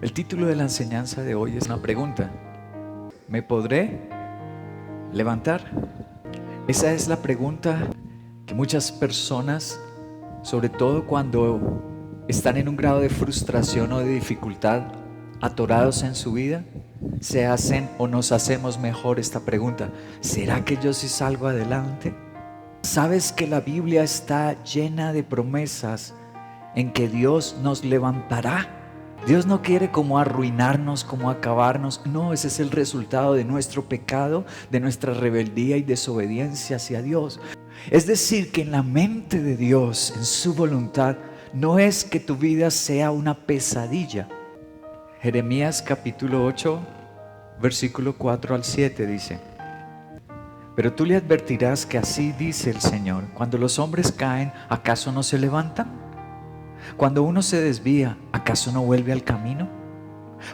El título de la enseñanza de hoy es una pregunta. ¿Me podré levantar? Esa es la pregunta que muchas personas, sobre todo cuando están en un grado de frustración o de dificultad, atorados en su vida, se hacen o nos hacemos mejor esta pregunta: ¿será que yo sí salgo adelante? ¿Sabes que la Biblia está llena de promesas en que Dios nos levantará? Dios no quiere como arruinarnos, como acabarnos. No, ese es el resultado de nuestro pecado, de nuestra rebeldía y desobediencia hacia Dios. Es decir, que en la mente de Dios, en su voluntad, no es que tu vida sea una pesadilla. Jeremías capítulo 8, versículo 4 al 7 dice: pero tú le advertirás que así dice el Señor: cuando los hombres caen, ¿acaso no se levantan? Cuando uno se desvía, ¿acaso no vuelve al camino?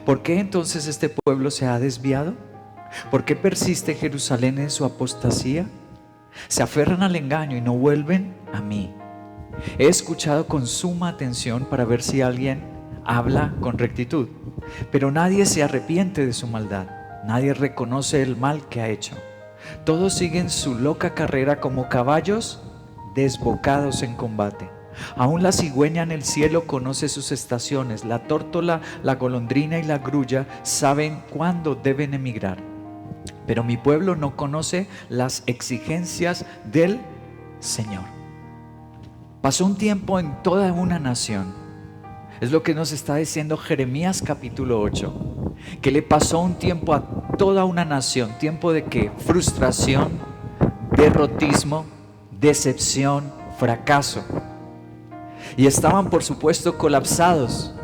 ¿Por qué entonces este pueblo se ha desviado? ¿Por qué persiste Jerusalén en su apostasía? Se aferran al engaño y no vuelven a mí. He escuchado con suma atención para ver si alguien habla con rectitud, pero nadie se arrepiente de su maldad, nadie reconoce el mal que ha hecho. Todos siguen su loca carrera como caballos desbocados en combate. Aún la cigüeña en el cielo conoce sus estaciones. La tórtola, la golondrina y la grulla saben cuándo deben emigrar. Pero mi pueblo no conoce las exigencias del Señor. Pasó un tiempo en toda una nación. Es lo que nos está diciendo Jeremías capítulo 8. Que le pasó un tiempo a toda una nación. ¿Tiempo de qué? Frustración, derrotismo, decepción, fracaso. Y estaban, por supuesto, colapsados.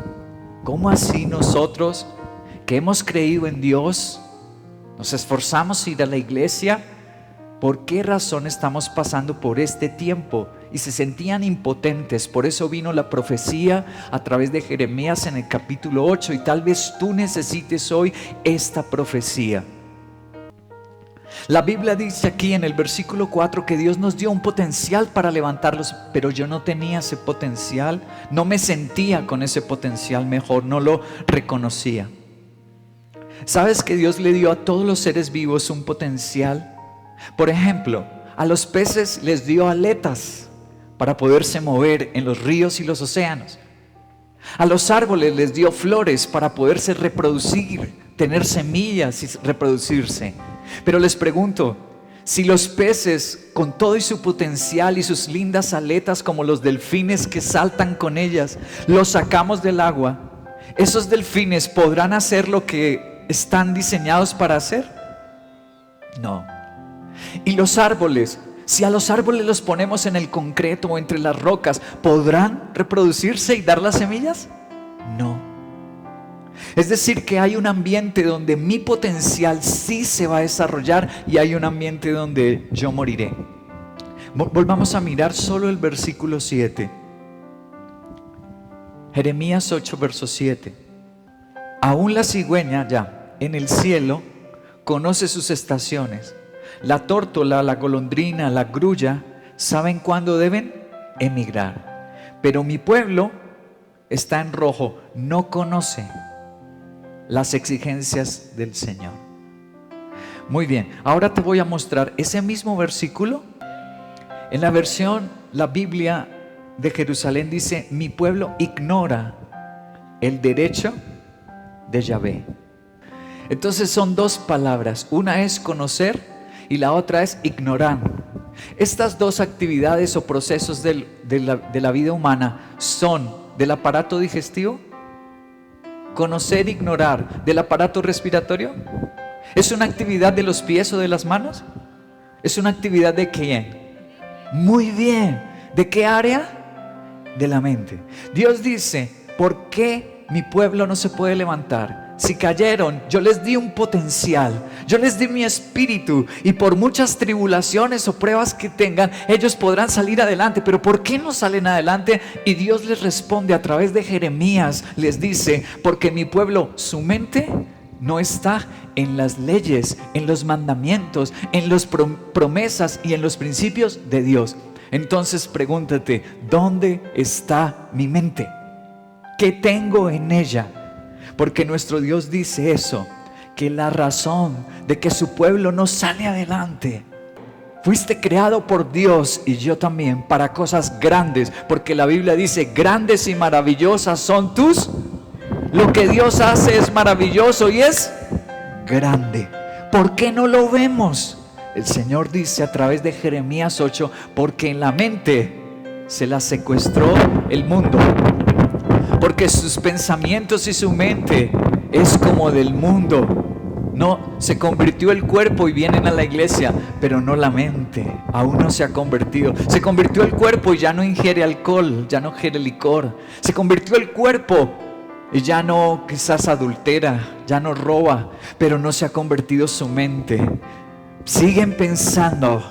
¿Cómo así nosotros que hemos creído en Dios, nos esforzamos a ir a la iglesia, por qué razón estamos pasando por este tiempo? Y se sentían impotentes. Por eso vino la profecía a través de Jeremías en el capítulo 8. Y tal vez tú necesites hoy esta profecía. La Biblia dice aquí en el versículo 4 que Dios nos dio un potencial para levantarlos, pero yo no tenía ese potencial, no me sentía con ese potencial, mejor no lo reconocía. ¿Sabes que Dios le dio a todos los seres vivos un potencial? Por ejemplo, a los peces les dio aletas para poderse mover en los ríos y los océanos. A los árboles les dio flores para poderse reproducir, tener semillas y reproducirse. Pero les pregunto, si los peces con todo y su potencial y sus lindas aletas como los delfines que saltan con ellas, los sacamos del agua, ¿esos delfines podrán hacer lo que están diseñados para hacer? No. ¿Y los árboles? Si a los árboles los ponemos en el concreto o entre las rocas, ¿podrán reproducirse y dar las semillas? No. Es decir, que hay un ambiente donde mi potencial sí se va a desarrollar y hay un ambiente donde yo moriré. Volvamos a mirar solo el versículo 7. Jeremías 8, verso 7. Aún la cigüeña ya en el cielo conoce sus estaciones. La tórtola, la golondrina, la grulla saben cuándo deben emigrar. Pero mi pueblo está en rojo, no conoce las exigencias del Señor. Muy bien, ahora te voy a mostrar ese mismo versículo. En la versión, la Biblia de Jerusalén dice: mi pueblo ignora el derecho de Yahvé. Entonces son dos palabras, una es conocer y la otra es ignorar. Estas dos actividades o procesos de la vida humana son del aparato digestivo. Conocer, ignorar, del aparato respiratorio. ¿Es una actividad de los pies o de las manos? ¿Es una actividad de quién? Muy bien. ¿De qué área? De la mente. Dios dice: ¿por qué mi pueblo no se puede levantar? Si cayeron, yo les di un potencial, yo les di mi espíritu, y por muchas tribulaciones o pruebas que tengan, ellos podrán salir adelante. Pero ¿por qué no salen adelante? Y Dios les responde a través de Jeremías, les dice: porque mi pueblo, su mente no está en las leyes, en los mandamientos, en las promesas y en los principios de Dios. Entonces pregúntate: ¿dónde está mi mente? ¿Qué tengo en ella? Porque nuestro Dios dice eso, que la razón de que su pueblo no sale adelante. Fuiste creado por Dios y yo también para cosas grandes, porque la Biblia dice, grandes y maravillosas son tus. Lo que Dios hace es maravilloso y es grande. ¿Por qué no lo vemos? El Señor dice a través de Jeremías 8, porque en la mente se la secuestró el mundo, porque sus pensamientos y su mente es como del mundo. No, se convirtió el cuerpo y vienen a la iglesia, pero no la mente, aún no se ha convertido. Se convirtió el cuerpo y ya no ingiere alcohol, ya no ingiere licor. Se convirtió el cuerpo y ya no quizás adultera, ya no roba, pero no se ha convertido su mente. Siguen pensando,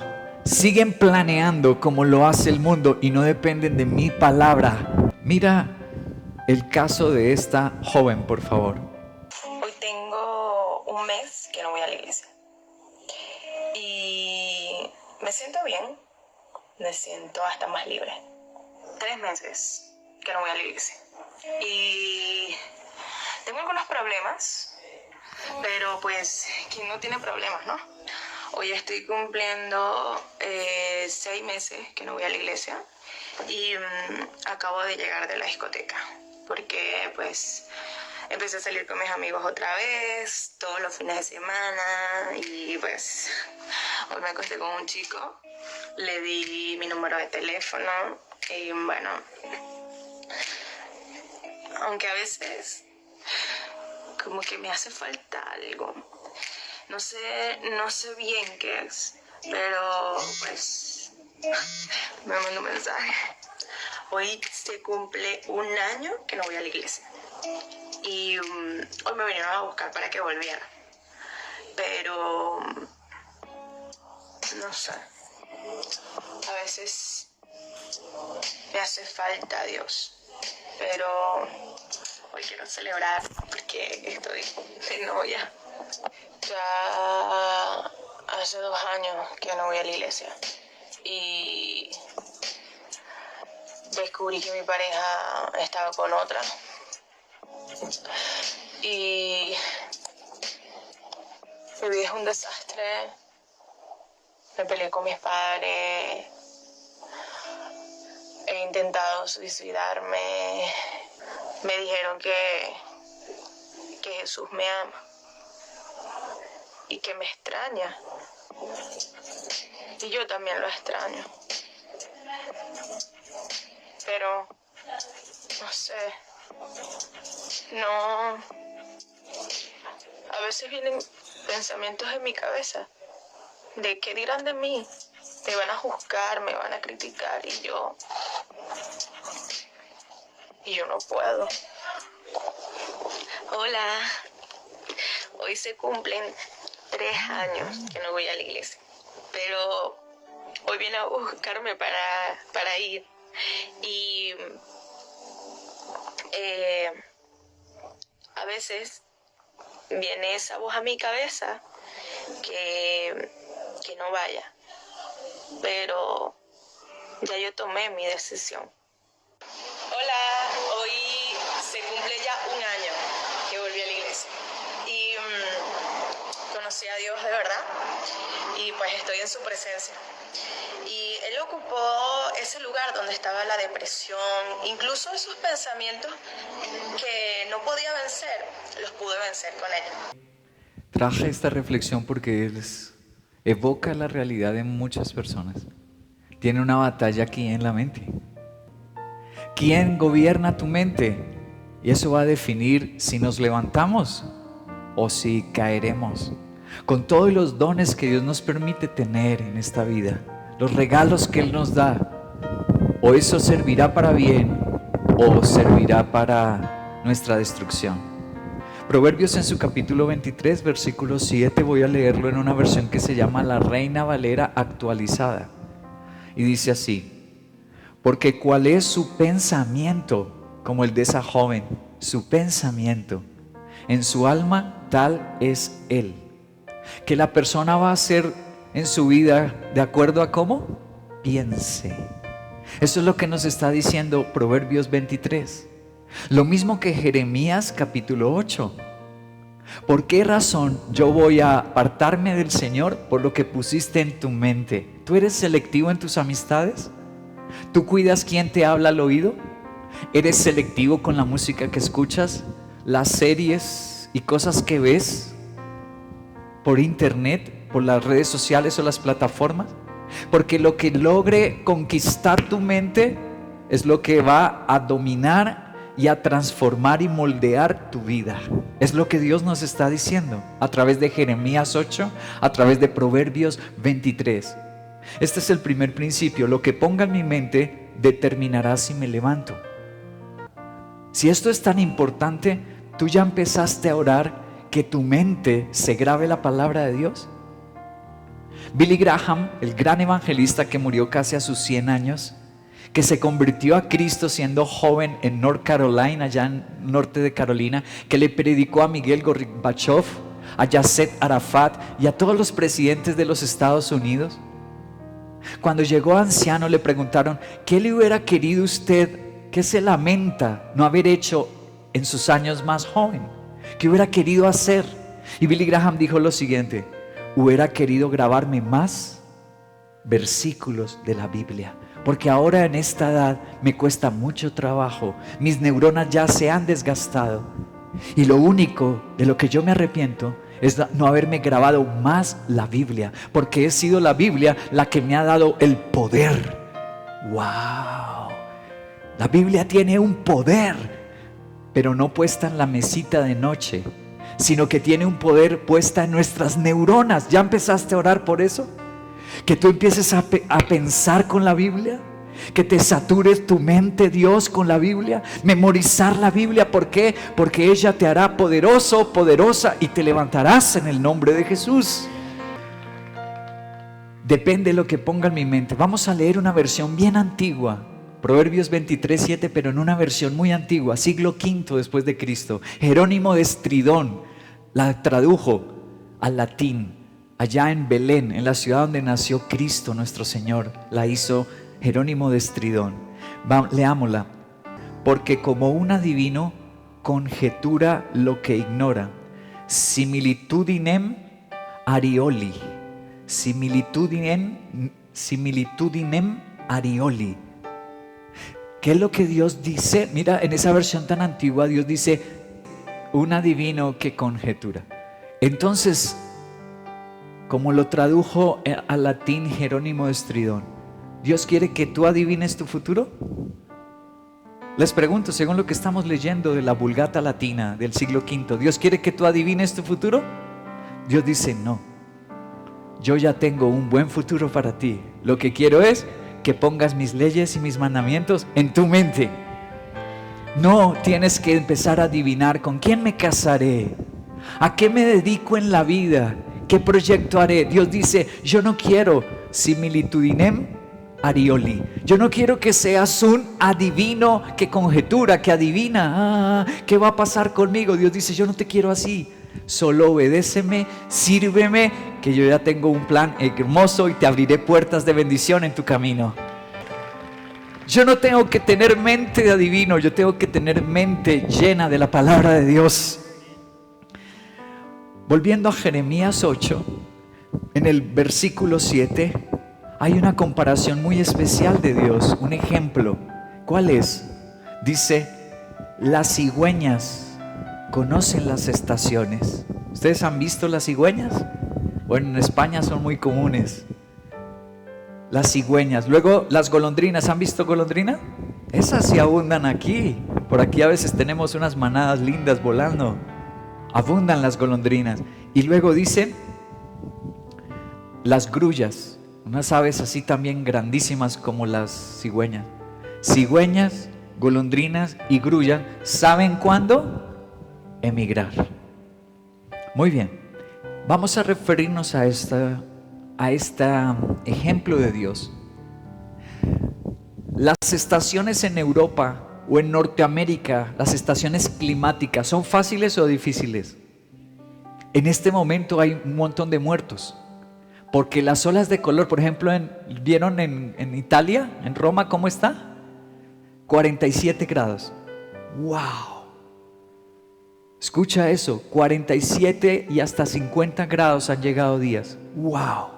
siguen planeando como lo hace el mundo y no dependen de mi palabra. Mira el caso de esta joven, por favor. Hoy tengo un mes que no voy a la iglesia y me siento bien, me siento hasta más libre. 3 meses que no voy a la iglesia y tengo algunos problemas, pero pues ¿quién no tiene problemas, no? Hoy estoy cumpliendo 6 meses que no voy a la iglesia y acabo de llegar de la discoteca porque pues empecé a salir con mis amigos otra vez, todos los fines de semana y pues hoy me acosté con un chico, le di mi número de teléfono y bueno, aunque a veces como que me hace falta algo, no sé bien qué es, pero pues me mandó un mensaje. Hoy se cumple 1 año que no voy a la iglesia y hoy me vinieron a buscar para que volviera, pero no sé, a veces me hace falta Dios, pero hoy quiero celebrar porque estoy de novia. Ya hace 2 años que no voy a la iglesia y descubrí que mi pareja estaba con otra y mi vida es un desastre. Me peleé con mis padres, he intentado suicidarme, me dijeron que Jesús me ama y que me extraña y yo también lo extraño, pero no sé, no, a veces vienen pensamientos en mi cabeza de qué dirán de mí, me van a juzgar, me van a criticar y yo no puedo. Hola, hoy se cumplen 3 años que no voy a la iglesia, pero hoy viene a buscarme para ir y a veces viene esa voz a mi cabeza que no vaya, pero ya yo tomé mi decisión. Hola, hoy se cumple ya 1 año que volví a la iglesia y conocí a Dios de verdad y pues estoy en su presencia. Y Él ocupó ese lugar donde estaba la depresión, incluso esos pensamientos que no podía vencer, los pude vencer con Él. Traje esta reflexión porque evoca la realidad de muchas personas. Tiene una batalla aquí en la mente. ¿Quién gobierna tu mente? Y eso va a definir si nos levantamos o si caeremos. Con todos los dones que Dios nos permite tener en esta vida, los regalos que Él nos da, o eso servirá para bien o servirá para nuestra destrucción. Proverbios en su capítulo 23, versículo 7, voy a leerlo en una versión que se llama la Reina Valera actualizada. Y dice así: porque cuál es su pensamiento, como el de esa joven, su pensamiento, en su alma tal es él. Que la persona va a hacer en su vida de acuerdo a cómo piense. Eso es lo que nos está diciendo Proverbios 23. Lo mismo que Jeremías capítulo 8. ¿Por qué razón yo voy a apartarme del Señor? Por lo que pusiste en tu mente. ¿Tú eres selectivo en tus amistades? ¿Tú cuidas quién te habla al oído? ¿Eres selectivo con la música que escuchas? ¿Las series y cosas que ves por internet, por las redes sociales o las plataformas? Porque lo que logre conquistar tu mente es lo que va a dominar y a transformar y moldear tu vida. Es lo que Dios nos está diciendo a través de Jeremías 8, a través de Proverbios 23. Este es el primer principio. Lo que ponga en mi mente determinará si me levanto. Si esto es tan importante, ¿tú ya empezaste a orar que tu mente se grabe la palabra de Dios? Billy Graham, el gran evangelista que murió casi a sus 100 años, que se convirtió a Cristo siendo joven en North Carolina, allá en norte de Carolina, que le predicó a Miguel Gorbachev, a Yasser Arafat y a todos los presidentes de los Estados Unidos. Cuando llegó anciano le preguntaron, ¿qué le hubiera querido usted, qué se lamenta no haber hecho en sus años más joven? ¿Qué hubiera querido hacer? Y Billy Graham dijo lo siguiente: hubiera querido grabarme más versículos de la Biblia, porque ahora en esta edad me cuesta mucho trabajo, mis neuronas ya se han desgastado y lo único de lo que yo me arrepiento es no haberme grabado más la Biblia, porque he sido la Biblia la que me ha dado el poder. ¡Wow! La Biblia tiene un poder, pero no puesta en la mesita de noche, sino que tiene un poder puesta en nuestras neuronas. ¿Ya empezaste a orar por eso? Que tú empieces a pensar con la Biblia, que te satures tu mente, Dios, con la Biblia, memorizar la Biblia. ¿Por qué? Porque ella te hará poderoso, poderosa, y te levantarás en el nombre de Jesús. Depende de lo que ponga en mi mente. Vamos a leer una versión bien antigua, Proverbios 23:7, pero en una versión muy antigua, siglo V después de Cristo. Jerónimo de Estridón la tradujo al latín. Allá en Belén, en la ciudad donde nació Cristo nuestro Señor, la hizo Jerónimo de Estridón. Leámosla. Porque como un adivino conjetura lo que ignora, similitudinem arioli, similitudinem arioli. ¿Qué es lo que Dios dice? Mira, en esa versión tan antigua Dios dice un adivino que conjetura. Entonces, como lo tradujo al latín Jerónimo de Estridón, ¿Dios quiere que tú adivines tu futuro? Les pregunto, según lo que estamos leyendo de la Vulgata Latina del siglo V, ¿Dios quiere que tú adivines tu futuro? Dios dice, no, yo ya tengo un buen futuro para ti. Lo que quiero es que pongas mis leyes y mis mandamientos en tu mente. No tienes que empezar a adivinar con quién me casaré, a qué me dedico en la vida, qué proyecto haré. Dios dice, yo no quiero similitudinem arioli. Yo no quiero que seas un adivino que conjetura, que adivina, ¿qué va a pasar conmigo? Dios dice, yo no te quiero así. Solo obedéceme, sírveme, que yo ya tengo un plan hermoso y te abriré puertas de bendición en tu camino. Yo no tengo que tener mente de adivino, yo tengo que tener mente llena de la palabra de Dios. Volviendo a Jeremías 8, en el versículo 7, hay una comparación muy especial de Dios, un ejemplo. ¿Cuál es? Dice, las cigüeñas conocen las estaciones. ¿Ustedes han visto las cigüeñas? Bueno, en España son muy comunes. Las cigüeñas. Luego las golondrinas. ¿Han visto golondrina? Esas sí abundan aquí. Por aquí a veces tenemos unas manadas lindas volando. Abundan las golondrinas. Y luego dice las grullas, unas aves así también grandísimas como las cigüeñas. Cigüeñas, golondrinas y grullas saben cuándo emigrar. Muy bien, vamos a referirnos a este ejemplo de Dios. Las estaciones en Europa o en Norteamérica, las estaciones climáticas, ¿son fáciles o difíciles? En este momento hay un montón de muertos, porque las olas de calor, por ejemplo, ¿vieron en Italia, en Roma, cómo está? 47 grados. ¡Wow! Escucha eso, 47 y hasta 50 grados han llegado días. ¡Wow!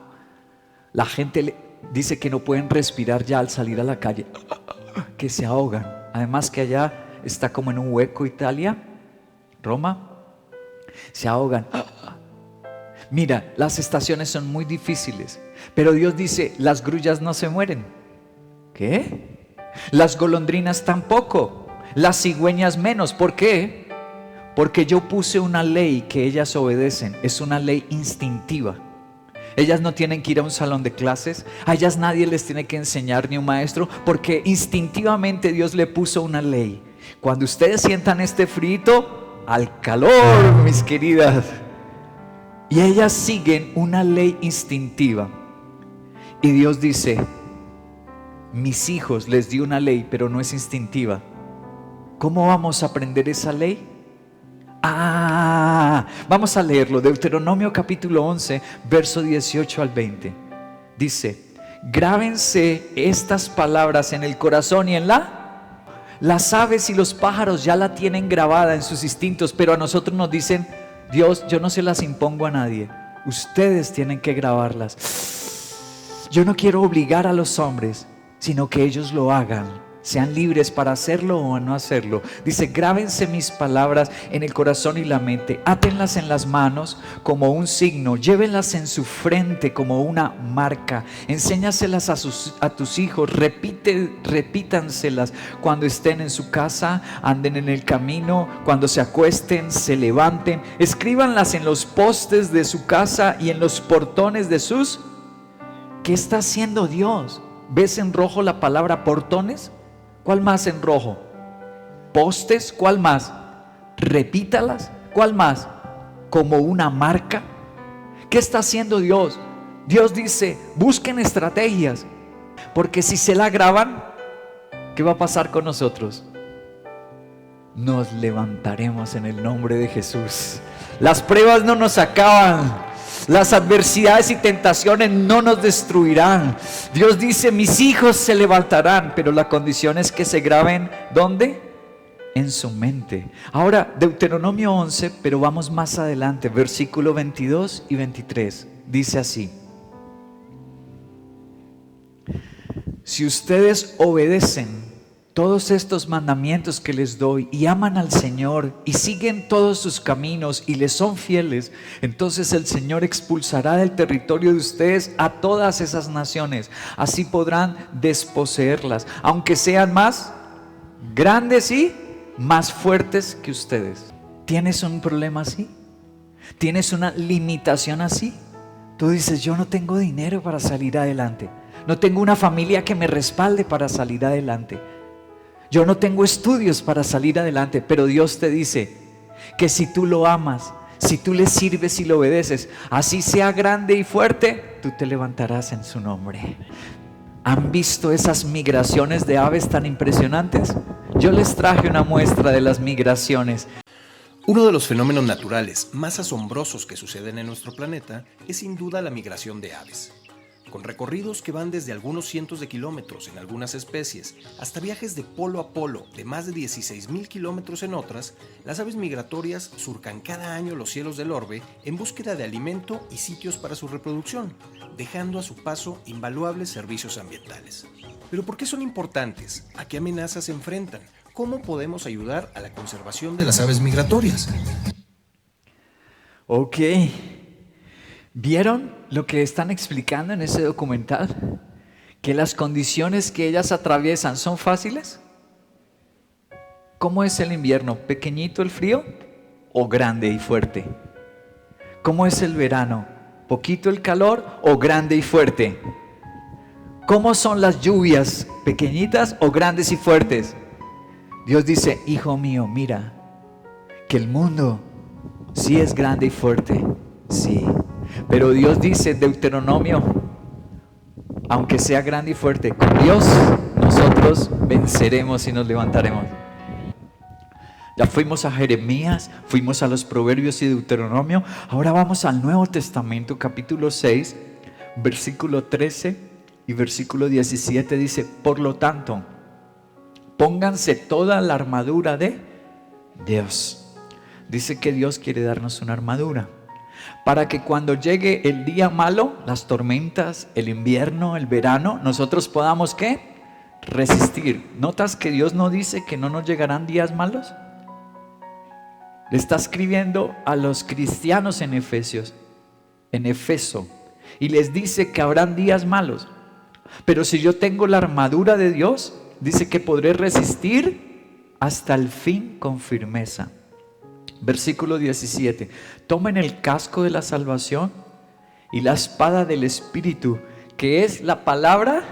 La gente dice que no pueden respirar ya al salir a la calle, que se ahogan. Además que allá está como en un hueco Italia, Roma, se ahogan. Mira, las estaciones son muy difíciles, pero Dios dice, las grullas no se mueren. ¿Qué? Las golondrinas tampoco, las cigüeñas menos. ¿Por qué? Porque yo puse una ley que ellas obedecen, es una ley instintiva. Ellas no tienen que ir a un salón de clases, a ellas nadie les tiene que enseñar ni un maestro, porque instintivamente Dios le puso una ley. Cuando ustedes sientan este frito, al calor, mis queridas, y ellas siguen una ley instintiva. Y Dios dice, mis hijos les di una ley, pero no es instintiva. ¿Cómo vamos a aprender esa ley? Vamos a leerlo. Deuteronomio capítulo 11, verso 18 al 20. Dice, grábense estas palabras en el corazón y en las aves y los pájaros ya la tienen grabada en sus instintos, pero a nosotros nos dicen, Dios, yo no se las impongo a nadie, ustedes tienen que grabarlas. Yo no quiero obligar a los hombres, sino que ellos lo hagan. Sean libres para hacerlo o no hacerlo. Dice, grábense mis palabras en el corazón y la mente, átenlas en las manos como un signo, llévenlas en su frente como una marca, enséñaselas a tus hijos, repítanselas cuando estén en su casa, anden en el camino, cuando se acuesten, se levanten, escríbanlas en los postes de su casa y en los portones de sus... ¿Qué está haciendo Dios? ¿Ves en rojo la palabra portones? ¿Cuál más en rojo? ¿Postes? ¿Cuál más? Repítalas. ¿Cuál más? Como una marca. ¿Qué está haciendo Dios? Dios dice, busquen estrategias, porque si se la graban, ¿qué va a pasar con nosotros? Nos levantaremos en el nombre de Jesús. Las pruebas no nos acaban. Las adversidades y tentaciones no nos destruirán. Dios dice, mis hijos se levantarán, pero la condición es que se graben, ¿dónde? En su mente. Ahora, Deuteronomio 11, pero vamos más adelante, versículo 22 y 23. Dice así: si ustedes obedecen todos estos mandamientos que les doy y aman al Señor y siguen todos sus caminos y les son fieles, entonces el Señor expulsará del territorio de ustedes a todas esas naciones. Así podrán desposeerlas, aunque sean más grandes y más fuertes que ustedes. ¿Tienes un problema así? ¿Tienes una limitación así? Tú dices, yo no tengo dinero para salir adelante, no tengo una familia que me respalde para salir adelante, yo no tengo estudios para salir adelante, pero Dios te dice que si tú lo amas, si tú le sirves y le obedeces, así sea grande y fuerte, tú te levantarás en su nombre. ¿Han visto esas migraciones de aves tan impresionantes? Yo les traje una muestra de las migraciones. Uno de los fenómenos naturales más asombrosos que suceden en nuestro planeta es sin duda la migración de aves. Con recorridos que van desde algunos cientos de kilómetros en algunas especies hasta viajes de polo a polo de más de 16,000 kilómetros en otras, las aves migratorias surcan cada año los cielos del orbe en búsqueda de alimento y sitios para su reproducción, dejando a su paso invaluables servicios ambientales. ¿Pero por qué son importantes? ¿A qué amenazas se enfrentan? ¿Cómo podemos ayudar a la conservación de las aves migratorias? Ok. ¿Vieron lo que están explicando en ese documental? ¿Que las condiciones que ellas atraviesan son fáciles? ¿Cómo es el invierno? ¿Pequeñito el frío o grande y fuerte? ¿Cómo es el verano? ¿Poquito el calor o grande y fuerte? ¿Cómo son las lluvias? ¿Pequeñitas o grandes y fuertes? Dios dice, hijo mío, mira, que el mundo sí es grande y fuerte, sí. Pero Dios dice en Deuteronomio, aunque sea grande y fuerte, con Dios nosotros venceremos y nos levantaremos. Ya fuimos a Jeremías, fuimos a los Proverbios y Deuteronomio. Ahora vamos al Nuevo Testamento, capítulo 6, versículo 13 y versículo 17. Dice, por lo tanto, pónganse toda la armadura de Dios. Dice que Dios quiere darnos una armadura para que cuando llegue el día malo, las tormentas, el invierno, el verano, nosotros podamos ¿qué? Resistir. ¿Notas que Dios no dice que no nos llegarán días malos? Le está escribiendo a los cristianos en Efeso, y les dice que habrán días malos. Pero si yo tengo la armadura de Dios, dice que podré resistir hasta el fin con firmeza. Versículo 17. Tomen el casco de la salvación y la espada del Espíritu, que es la palabra.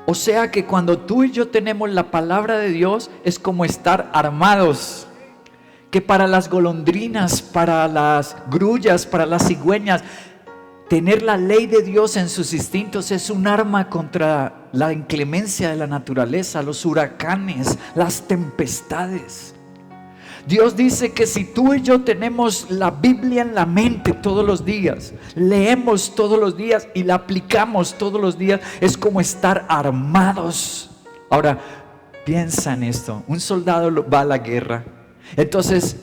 O sea que cuando tú y yo tenemos la palabra de Dios, es como estar armados. Que para las golondrinas, para las grullas, para las cigüeñas, tener la ley de Dios en sus instintos es un arma contra la inclemencia de la naturaleza, los huracanes, las tempestades. Dios dice que si tú y yo tenemos la Biblia en la mente todos los días, leemos todos los días y la aplicamos todos los días, es como estar armados. Ahora, piensa en esto. Un soldado va a la guerra, entonces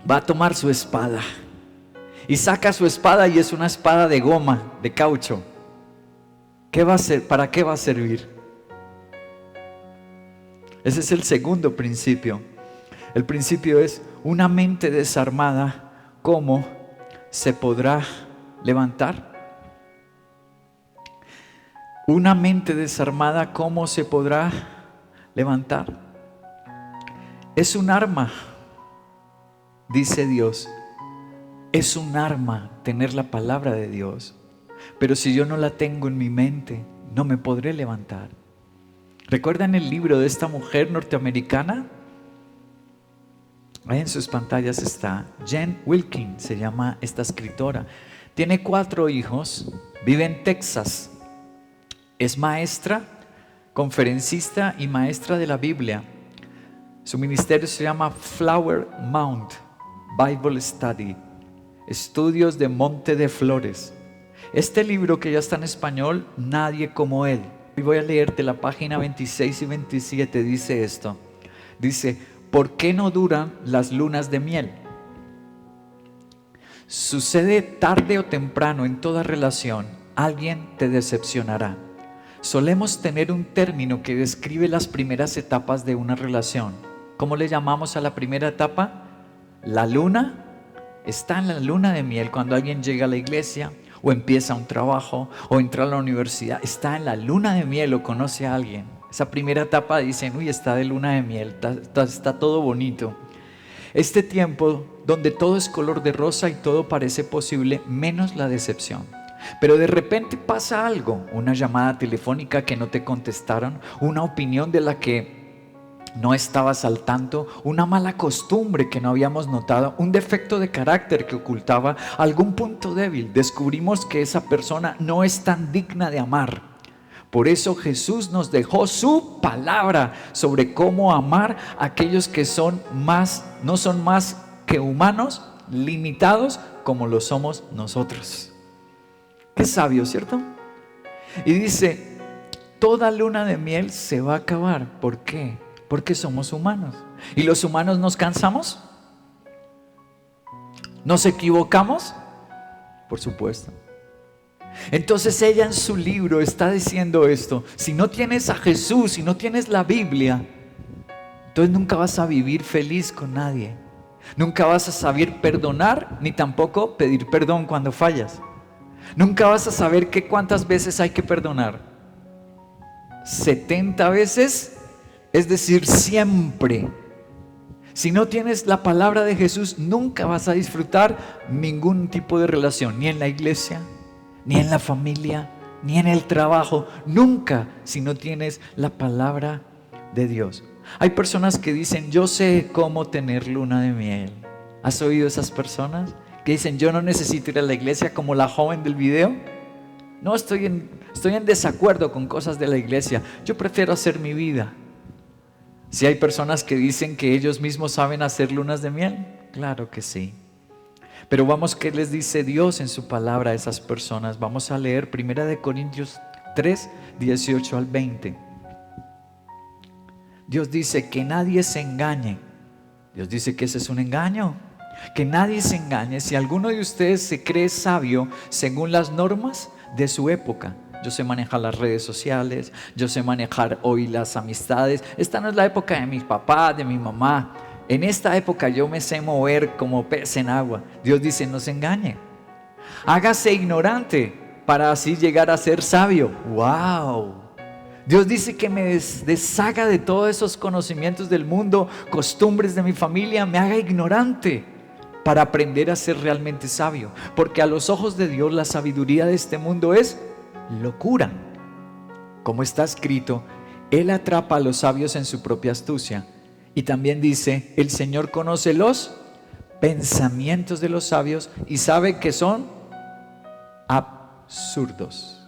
va a tomar su espada y saca su espada, y es una espada de goma, de caucho. ¿Qué va a hacer? ¿Para qué va a servir? Ese es el segundo principio. El principio es: una mente desarmada, ¿cómo se podrá levantar? Una mente desarmada, ¿cómo se podrá levantar? Es un arma, dice Dios. Es un arma tener la palabra de Dios. Pero si yo no la tengo en mi mente, no me podré levantar. ¿Recuerdan el libro de esta mujer norteamericana? Ahí en sus pantallas está. Jen Wilkin se llama esta escritora. Tiene 4 hijos, vive en Texas. Es maestra, conferencista y maestra de la Biblia. Su ministerio se llama Flower Mount Bible Study, Estudios de Monte de Flores. Este libro, que ya está en español, Nadie como Él. Y voy a leerte la página 26 y 27. Dice esto. Dice: ¿por qué no duran las lunas de miel? Sucede tarde o temprano en toda relación. Alguien te decepcionará. Solemos tener un término que describe las primeras etapas de una relación. ¿Cómo le llamamos a la primera etapa? La luna. Está en la luna de miel cuando alguien llega a la iglesia, o empieza un trabajo, o entra a la universidad. Está en la luna de miel o conoce a alguien. Esa primera etapa dicen: uy, está de luna de miel, está todo bonito. Este tiempo donde todo es color de rosa y todo parece posible, menos la decepción. Pero de repente pasa algo, una llamada telefónica que no te contestaron, una opinión de la que no estabas al tanto, una mala costumbre que no habíamos notado, un defecto de carácter que ocultaba algún punto débil. Descubrimos que esa persona no es tan digna de amar. Por eso Jesús nos dejó su palabra sobre cómo amar a aquellos que no son más que humanos, limitados como lo somos nosotros. Qué sabio, ¿cierto? Y dice: toda luna de miel se va a acabar. ¿Por qué? Porque somos humanos. ¿Y los humanos nos cansamos? ¿Nos equivocamos? Por supuesto. Entonces ella en su libro está diciendo esto: si no tienes a Jesús, si no tienes la Biblia, entonces nunca vas a vivir feliz con nadie. Nunca vas a saber perdonar, ni tampoco pedir perdón cuando fallas. Nunca vas a saber cuántas veces hay que perdonar. 70 veces, es decir, siempre. Si no tienes la palabra de Jesús, nunca vas a disfrutar ningún tipo de relación, ni en la iglesia, ni en la familia, ni en el trabajo. Nunca, si no tienes la palabra de Dios. Hay personas que dicen: yo sé cómo tener luna de miel. ¿Has oído esas personas? Que dicen: yo no necesito ir a la iglesia, como la joven del video. No, estoy en desacuerdo con cosas de la iglesia. Yo prefiero hacer mi vida. Si hay personas que dicen que ellos mismos saben hacer lunas de miel, claro que sí. Pero vamos, ¿qué les dice Dios en su palabra a esas personas? Vamos a leer 1 Corintios 3, 18 al 20. Dios dice: que nadie se engañe. Dios dice que ese es un engaño. Que nadie se engañe. Si alguno de ustedes se cree sabio según las normas de su época. Yo sé manejar las redes sociales, yo sé manejar hoy las amistades. Esta no es la época de mis papás, de mi mamá. En esta época yo me sé mover como pez en agua. Dios dice, no se engañe. Hágase ignorante para así llegar a ser sabio. ¡Wow! Dios dice que me deshaga de todos esos conocimientos del mundo, costumbres de mi familia, me haga ignorante para aprender a ser realmente sabio. Porque a los ojos de Dios la sabiduría de este mundo es locura. Como está escrito, Él atrapa a los sabios en su propia astucia. Y también dice, el Señor conoce los pensamientos de los sabios y sabe que son absurdos.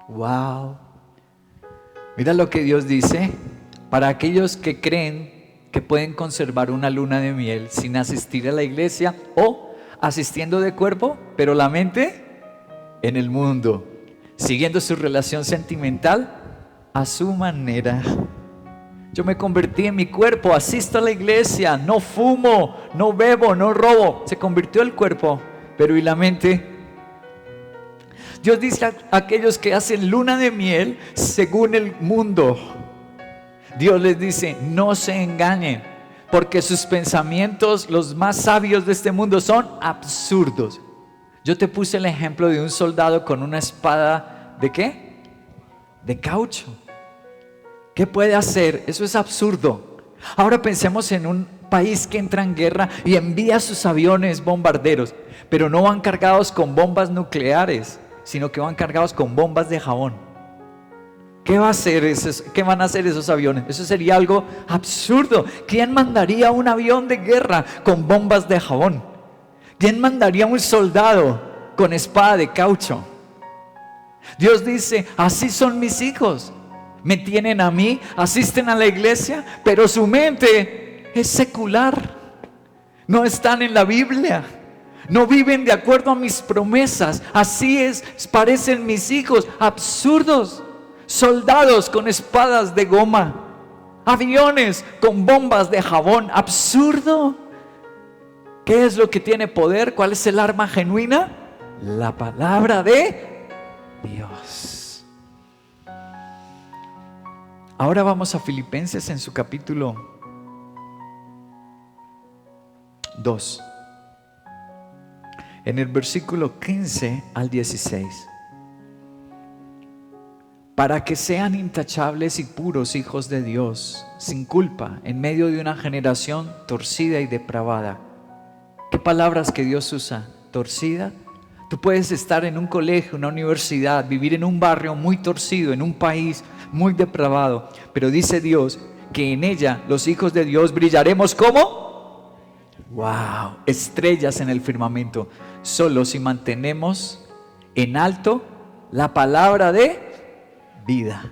Wow. Mira lo que Dios dice. Para aquellos que creen que pueden conservar una luna de miel sin asistir a la iglesia o asistiendo de cuerpo, pero la mente en el mundo, siguiendo su relación sentimental a su manera. Yo me convertí en mi cuerpo, asisto a la iglesia, no fumo, no bebo, no robo. Se convirtió el cuerpo, pero ¿y la mente? Dios dice a aquellos que hacen luna de miel según el mundo. Dios les dice, no se engañen, porque sus pensamientos, los más sabios de este mundo, son absurdos. Yo te puse el ejemplo de un soldado con una espada, ¿de qué? De caucho. ¿Qué puede hacer? Eso es absurdo. Ahora pensemos en un país que entra en guerra y envía sus aviones bombarderos, pero no van cargados con bombas nucleares, sino que van cargados con bombas de jabón. ¿Qué va a hacer qué van a hacer esos aviones? Eso sería algo absurdo. ¿Quién mandaría un avión de guerra con bombas de jabón? ¿Quién mandaría un soldado con espada de caucho? Dios dice, así son mis hijos. Me tienen a mí, asisten a la iglesia, pero su mente es secular. No están en la Biblia. No viven de acuerdo a mis promesas. Así parecen mis hijos, absurdos. Soldados con espadas de goma, aviones con bombas de jabón, absurdo. ¿Qué es lo que tiene poder? ¿Cuál es el arma genuina? La palabra de Dios. Ahora vamos a Filipenses en su capítulo 2, en el versículo 15 al 16. Para que sean intachables y puros hijos de Dios, sin culpa, en medio de una generación torcida y depravada. ¿Qué palabras que Dios usa? Torcida. Tú puedes estar en un colegio, una universidad, vivir en un barrio muy torcido, en un país muy depravado, pero dice Dios que en ella los hijos de Dios brillaremos como estrellas en el firmamento, solo si mantenemos en alto la palabra de vida.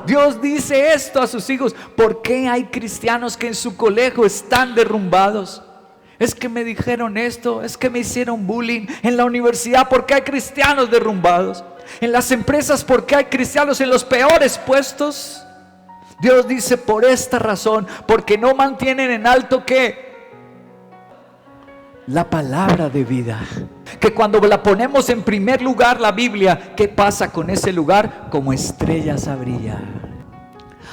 Dios dice esto a sus hijos. ¿Por qué hay cristianos que en su colegio están derrumbados? Es que me dijeron esto, es que me hicieron bullying. En la universidad, ¿por qué hay cristianos derrumbados? En las empresas, ¿por qué hay cristianos en los peores puestos? Dios dice, por esta razón, porque no mantienen en alto ¿qué? La palabra de vida. Que cuando la ponemos en primer lugar, la Biblia, ¿qué pasa con ese lugar? Como estrellas a brillar.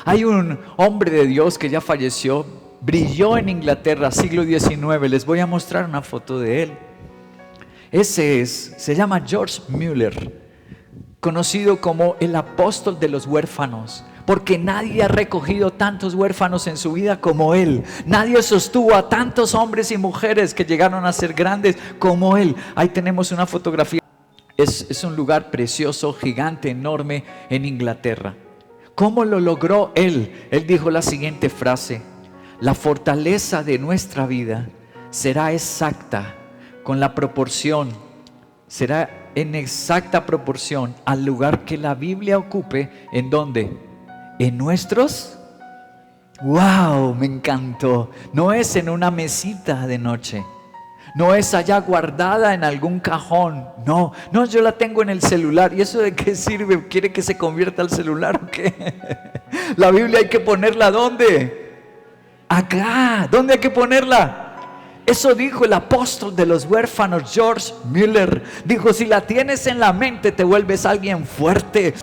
Hay un hombre de Dios que ya falleció, brilló en Inglaterra, siglo XIX. Les voy a mostrar una foto de él. Se llama George Mueller, conocido como el apóstol de los huérfanos, porque nadie ha recogido tantos huérfanos en su vida como él. Nadie sostuvo a tantos hombres y mujeres que llegaron a ser grandes como él. Ahí tenemos una fotografía. Es un lugar precioso, gigante, enorme en Inglaterra. ¿Cómo lo logró él? Él dijo la siguiente frase: la fortaleza de nuestra vida será exacta con la proporción, será en exacta proporción al lugar que la Biblia ocupe. ¿En dónde? En nuestros. Me encantó. No es en una mesita de noche, no es allá guardada en algún cajón. No, yo la tengo en el celular. ¿Y eso de qué sirve? ¿Quiere que se convierta al celular o qué? La Biblia hay que ponerla ¿dónde? Acá. ¿Dónde hay que ponerla? Eso dijo el apóstol de los huérfanos, George Mueller. Dijo, si la tienes en la mente, te vuelves alguien fuerte.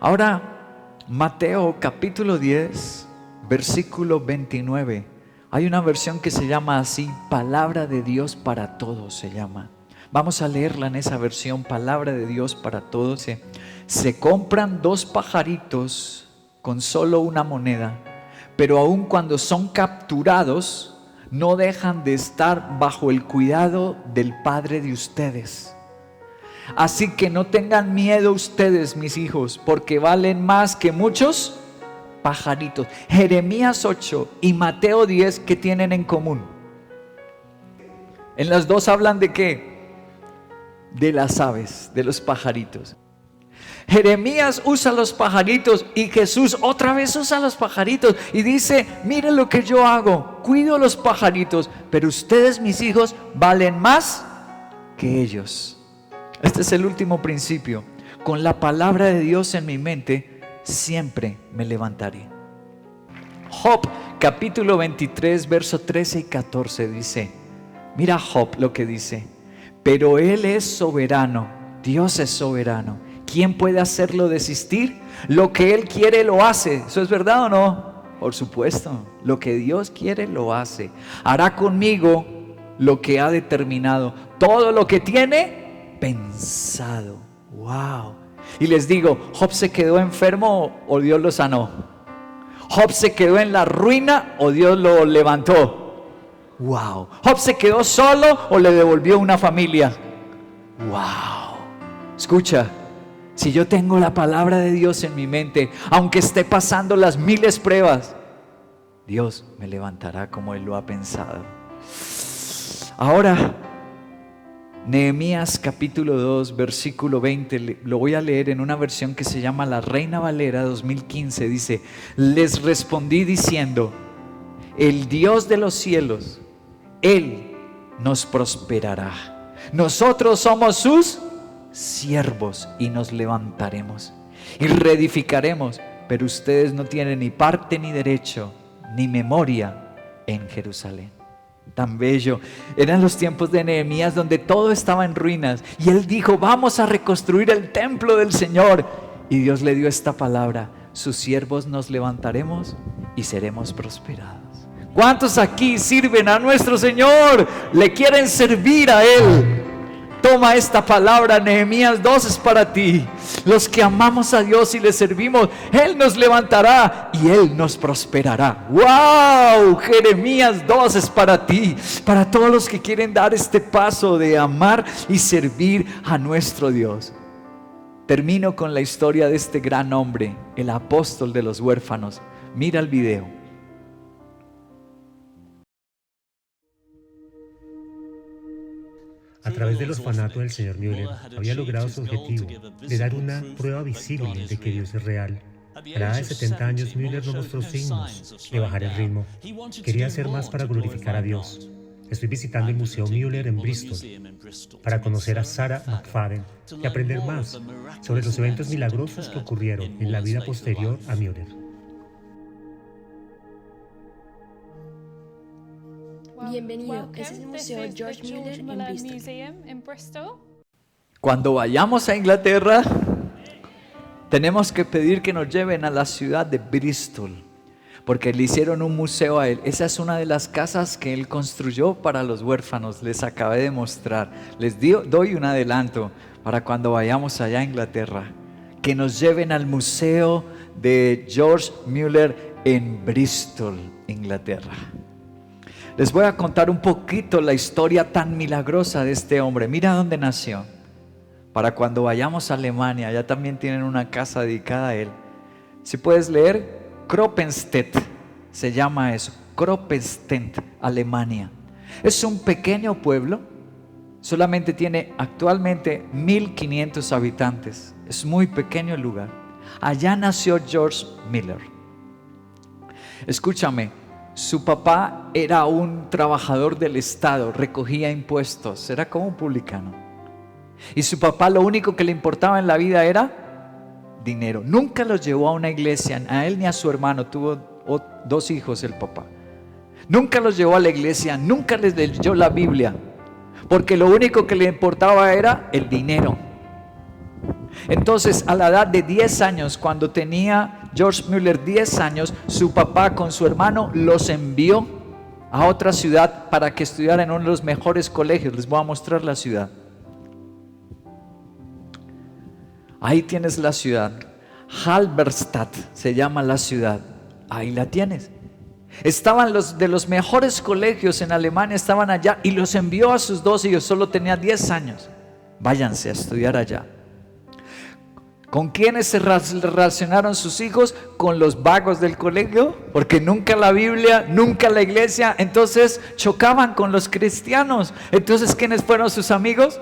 Ahora, Mateo capítulo 10, versículo 29. Hay una versión que se llama así, Palabra de Dios para todos se llama. Vamos a leerla en esa versión, Palabra de Dios para todos. Se compran 2 pajaritos con solo una moneda, pero aun cuando son capturados, no dejan de estar bajo el cuidado del Padre de ustedes. Así que no tengan miedo ustedes, mis hijos, porque valen más que muchos pajaritos. Jeremías 8 y Mateo 10, ¿qué tienen en común? En las dos hablan de ¿qué? De las aves, de los pajaritos. Jeremías usa los pajaritos y Jesús otra vez usa los pajaritos y dice, miren lo que yo hago, cuido los pajaritos, pero ustedes, mis hijos, valen más que ellos. Este es el último principio. Con la palabra de Dios en mi mente, siempre me levantaré. Job capítulo 23 verso 13 y 14 dice, mira Job lo que dice, pero Él es soberano, Dios es soberano. ¿Quién puede hacerlo desistir? Lo que Él quiere lo hace. ¿Eso es verdad o no? Por supuesto, lo que Dios quiere lo hace. Hará conmigo lo que ha determinado, todo lo que tiene pensado. Wow. Y les digo, ¿Job se quedó enfermo o Dios lo sanó? ¿Job se quedó en la ruina o Dios lo levantó? Wow. ¿Job se quedó solo o le devolvió una familia? Wow. Escucha. Si yo tengo la palabra de Dios en mi mente, aunque esté pasando las miles pruebas, Dios me levantará como Él lo ha pensado. Ahora, Nehemías capítulo 2, versículo 20, lo voy a leer en una versión que se llama la Reina Valera 2015. Dice, les respondí diciendo, el Dios de los cielos, Él nos prosperará. Nosotros somos sus siervos y nos levantaremos y reedificaremos, pero ustedes no tienen ni parte ni derecho ni memoria en Jerusalén. Tan bello. Eran los tiempos de Nehemías donde todo estaba en ruinas y él dijo, vamos a reconstruir el templo del Señor, y Dios le dio esta palabra, sus siervos nos levantaremos y seremos prosperados. ¿Cuántos aquí sirven a nuestro Señor? ¿Le quieren servir a Él? Toma esta palabra, Nehemías 2 es para ti. Los que amamos a Dios y le servimos, Él nos levantará y Él nos prosperará. ¡Wow! Jeremías 2 es para ti, para todos los que quieren dar este paso de amar y servir a nuestro Dios. Termino con la historia de este gran hombre, el apóstol de los huérfanos. Mira el video. A través del orfanato del señor Mueller había logrado su objetivo de dar una prueba visible de que Dios es real. A la edad de 70 años, Mueller no mostró signos de bajar el ritmo. Quería hacer más para glorificar a Dios. Estoy visitando el Museo Mueller en Bristol para conocer a Sarah McFadden y aprender más sobre los eventos milagrosos que ocurrieron en la vida posterior a Mueller. Bienvenido, este es el Museo George Mueller en Bristol. Cuando vayamos a Inglaterra, tenemos que pedir que nos lleven a la ciudad de Bristol, porque le hicieron un museo a él. Esa es una de las casas que él construyó para los huérfanos. Les acabé de mostrar. Doy un adelanto para cuando vayamos allá a Inglaterra, que nos lleven al museo de George Mueller en Bristol, Inglaterra. Les voy a contar un poquito la historia tan milagrosa de este hombre. Mira dónde nació. Para cuando vayamos a Alemania, allá también tienen una casa dedicada a él. Si puedes leer, Kroppenstedt se llama eso, Kroppenstedt, Alemania. Es un pequeño pueblo, solamente tiene actualmente 1500 habitantes. Es muy pequeño el lugar. Allá nació George Mueller. Escúchame. Su papá era un trabajador del Estado, recogía impuestos, era como un publicano. Y su papá lo único que le importaba en la vida era dinero. Nunca los llevó a una iglesia, a él ni a su hermano. Tuvo 2 hijos el papá. Nunca los llevó a la iglesia, nunca les leyó la Biblia, porque lo único que le importaba era el dinero. Entonces, a la edad de 10 años, cuando tenía George Mueller 10 años, su papá con su hermano los envió a otra ciudad para que estudiaran en uno de los mejores colegios. Les voy a mostrar la ciudad. Ahí tienes la ciudad. Halberstadt se llama la ciudad. Ahí la tienes. Estaban los de los mejores colegios en Alemania, estaban allá, y los envió a sus 2 hijos. Solo tenía 10 años. Váyanse a estudiar allá. ¿Con quiénes se relacionaron sus hijos? Con los vagos del colegio, porque nunca la Biblia, nunca la iglesia. Entonces chocaban con los cristianos. Entonces, ¿quiénes fueron sus amigos?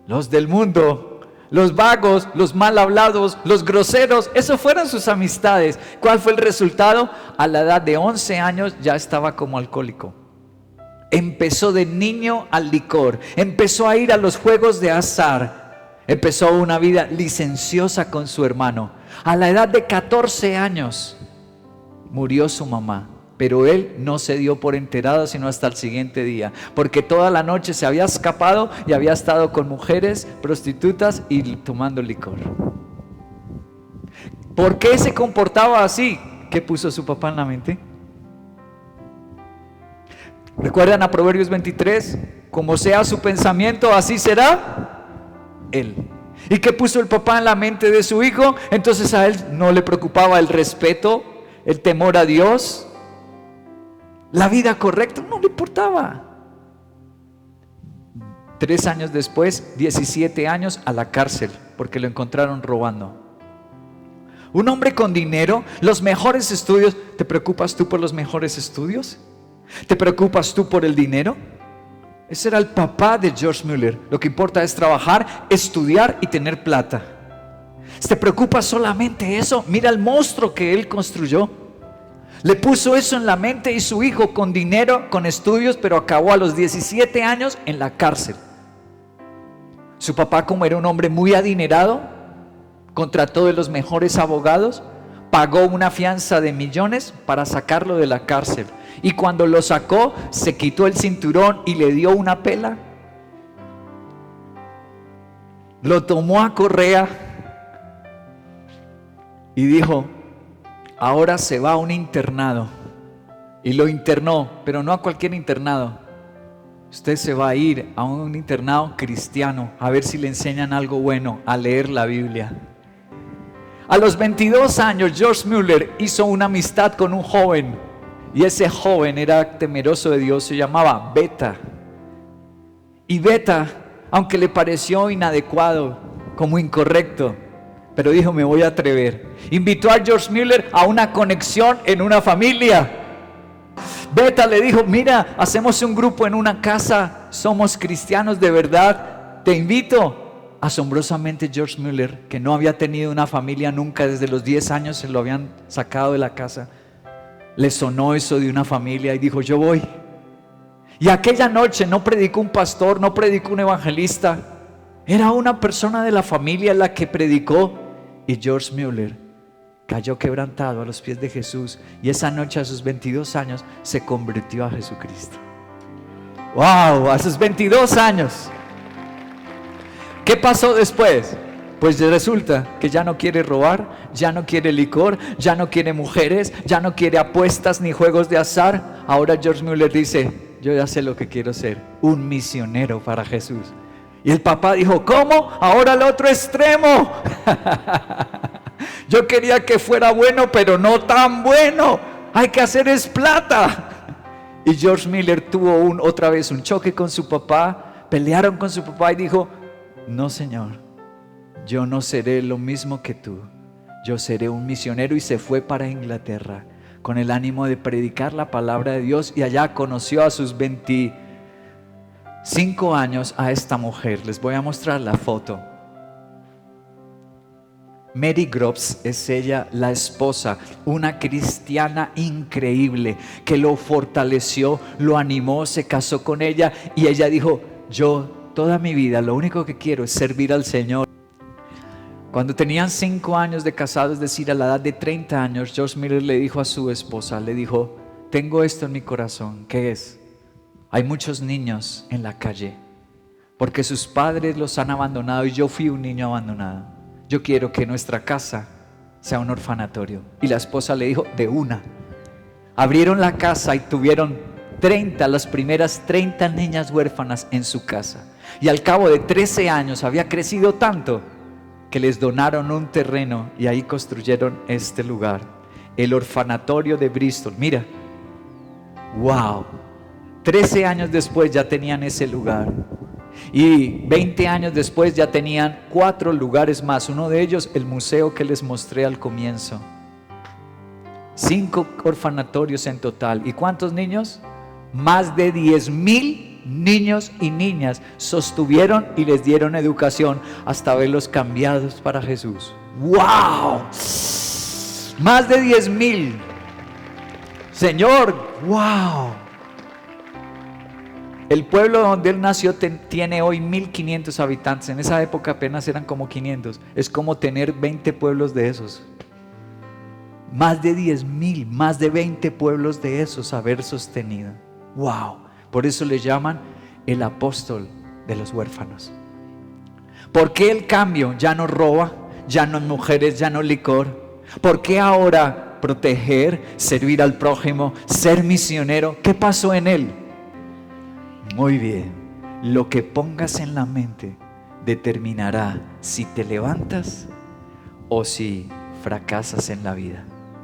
Los del mundo. Los vagos, los mal hablados, los groseros. Eso fueron sus amistades. ¿Cuál fue el resultado? A la edad de 11 años ya estaba como alcohólico. Empezó de niño al licor. Empezó a ir a los juegos de azar. Empezó una vida licenciosa con su hermano. A la edad de 14 años murió su mamá. Pero él no se dio por enterado sino hasta el siguiente día, porque toda la noche se había escapado y había estado con mujeres, prostitutas y tomando licor. ¿Por qué se comportaba así? ¿Qué puso su papá en la mente? ¿Recuerdan a Proverbios 23? Como sea su pensamiento, así será él. ¿Y qué puso el papá en la mente de su hijo? Entonces a él no le preocupaba el respeto, el temor a Dios, la vida correcta, no le importaba. 3 años después, 17 años a la cárcel, porque lo encontraron robando. Un hombre con dinero, los mejores estudios. ¿Te preocupas tú por los mejores estudios? ¿Te preocupas tú por el dinero? Ese era el papá de George Mueller. Lo que importa es trabajar, estudiar y tener plata. ¿Te preocupa solamente eso? Mira el monstruo que él construyó. Le puso eso en la mente, y su hijo con dinero, con estudios, pero acabó a los 17 años en la cárcel. Su papá, como era un hombre muy adinerado, contrató de los mejores abogados, pagó una fianza de millones para sacarlo de la cárcel. Y cuando lo sacó, se quitó el cinturón y le dio una pela. Lo tomó a correa y dijo: ahora se va a un internado. Y lo internó, pero no a cualquier internado. Usted se va a ir a un internado cristiano, a ver si le enseñan algo bueno, a leer la Biblia. A los 22 años, George Mueller hizo una amistad con un joven, y ese joven era temeroso de Dios, se llamaba Beta. Y Beta, aunque le pareció inadecuado, como incorrecto, pero dijo: me voy a atrever. Invitó a George Mueller a una conexión en una familia. Beta le dijo: mira, hacemos un grupo en una casa, somos cristianos de verdad, te invito. Asombrosamente, George Mueller, que no había tenido una familia nunca, desde los 10 años se lo habían sacado de la casa, le sonó eso de una familia y dijo: yo voy. Y aquella noche no predicó un pastor, no predicó un evangelista, era una persona de la familia la que predicó. Y George Mueller cayó quebrantado a los pies de Jesús, y esa noche a sus 22 años se convirtió a Jesucristo. ¡Wow! A sus 22 años. ¿Qué pasó después? Pues resulta que ya no quiere robar, ya no quiere licor, ya no quiere mujeres, ya no quiere apuestas ni juegos de azar. Ahora George Mueller dice: yo ya sé lo que quiero ser, un misionero para Jesús. Y el papá dijo: ¿cómo? Ahora al otro extremo. Yo quería que fuera bueno, pero no tan bueno. Hay que hacer es plata. Y George Mueller tuvo otra vez un choque con su papá. Pelearon con su papá y dijo: no, señor, yo no seré lo mismo que tú. Yo seré un misionero. Y se fue para Inglaterra con el ánimo de predicar la palabra de Dios. Y allá conoció a sus 25 años a esta mujer. Les voy a mostrar la foto. Mary Groves es ella, la esposa, una cristiana increíble que lo fortaleció, lo animó, se casó con ella, y ella dijo: yo toda mi vida lo único que quiero es servir al Señor. Cuando tenían 5 años de casados, es decir, a la edad de 30 años, George Mueller le dijo a su esposa, le dijo: tengo esto en mi corazón, ¿qué es? Hay muchos niños en la calle porque sus padres los han abandonado y yo fui un niño abandonado. Yo quiero que nuestra casa sea un orfanatorio. Y la esposa le dijo, de una. Abrieron la casa y tuvieron las primeras 30 niñas huérfanas en su casa. Y al cabo de 13 años había crecido tanto que les donaron un terreno y ahí construyeron este lugar, el orfanatorio de Bristol. Mira, wow, 13 años después ya tenían ese lugar. Y 20 años después ya tenían 4 lugares más. Uno de ellos, el museo que les mostré al comienzo. 5 orfanatorios en total. ¿Y cuántos niños? Más de 10,000 niños y niñas sostuvieron y les dieron educación hasta verlos cambiados para Jesús. ¡Wow! Más de 10,000. Señor, ¡wow! El pueblo donde él nació tiene hoy 1,500 habitantes. En esa época apenas eran como 500. Es como tener 20 pueblos de esos. Más de 10,000, más de 20 pueblos de esos haber sostenido. ¡Wow! Por eso le llaman el apóstol de los huérfanos. ¿Por qué el cambio? Ya no roba, ya no mujeres, ya no licor. ¿Por qué ahora proteger, servir al prójimo, ser misionero? ¿Qué pasó en él? Muy bien, lo que pongas en la mente determinará si te levantas o si fracasas en la vida.